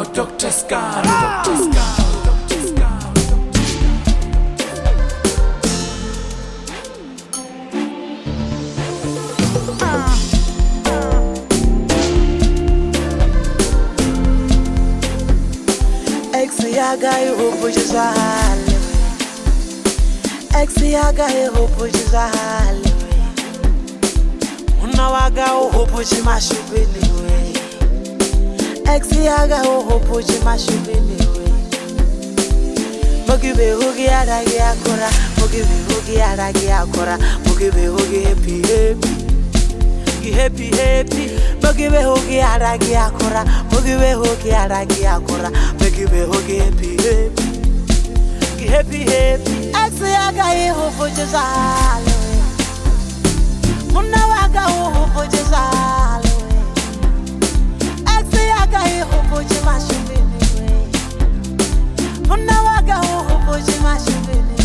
Dr. Scar, Dr. Scar. Ex-yaga hope jizale Ex-yaga hope jizale Unawaga hope jimashubili we Ex-yaga hope jimashubili we Mugibe hogi aragi akora Mugibe hogi aragi akora Mugibe hogi happy happy Happy happy Mugibe hogi aragi akora Mugibe hogi aragi akora Mugibe hogi happy happy Happy happy Ex-yaga hope jizale Unawaga hope jizale Ex-yaga hope jimashubili we Unawaga hope jimashubili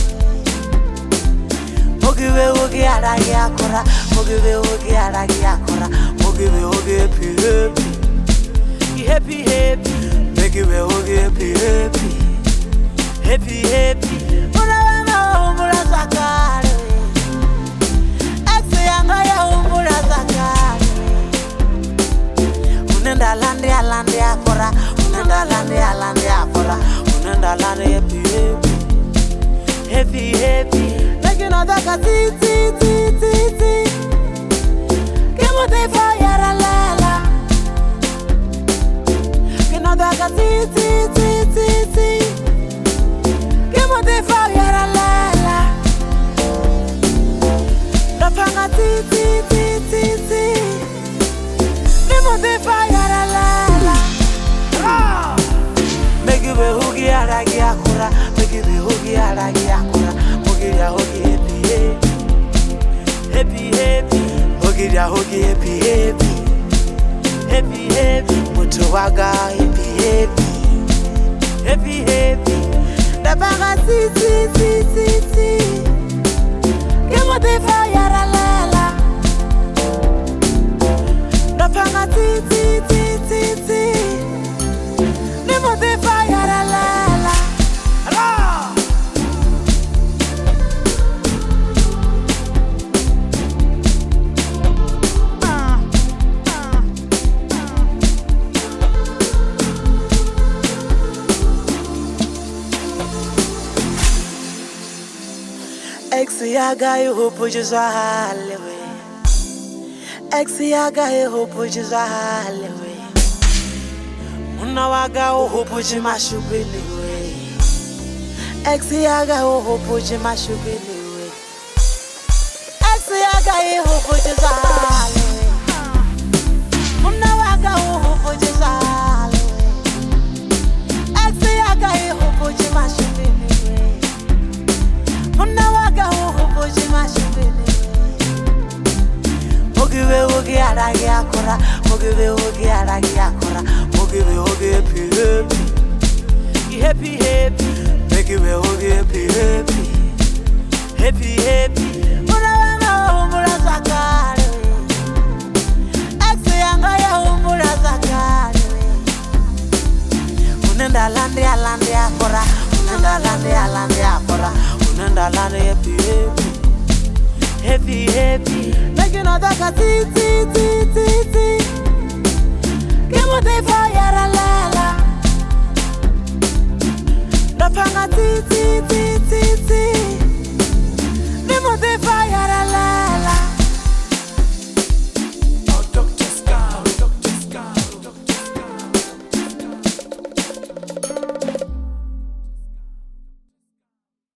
Mugibe hogi aragi akora Mugibe hogi aragi akora Mugibe hogi happy happy Happy happy Mugibe hogi happy happy Happy happy Unawaga umura zakare Ex-yaga umura zakare Unenda lande alande akora Unenda lande alande akora Unenda lande happy happy Happy happy Naginodaka ti ti ti ti ti Kemo te fire lela Naginodaka ti ti ti ti ti Kemo te fire lela Napanga ti ti ti ti ti Kemo te fire lela Megibe hogi aragi akora Megibe hogi aragi akora Mugiria hogi happy happy happy Mugiria hogi happy happy happy happy Mutuwaga happy happy happy happy Dabaga ti ti ti ti ti Kemo te fire lela Dabaga ti ti ti ti ti Kemo te fire lela Ex-yaga hope jizale we Ex-yaga hope jizale we Unawaga hope jimashubili we Ex-yaga hope jimashubili we Ex-yaga hope jizale we Unawaga hope jizale we Ex-yaga hope jimashubili we Unawaga hope jimashubili Mugibe hogi aragi akora Mugibe hogi aragi akora Mugibe hogi happy happy Happy happy Mugibe hogi happy happy Happy happy Unawaga umura zakare Ex-yaga umura zakare Unenda lande alande akora Unenda lande alande akora Unenda lande happy happy Happy happy Naginodaka ti ti ti ti ti Kemo te fire lela Napanga ti ti ti ti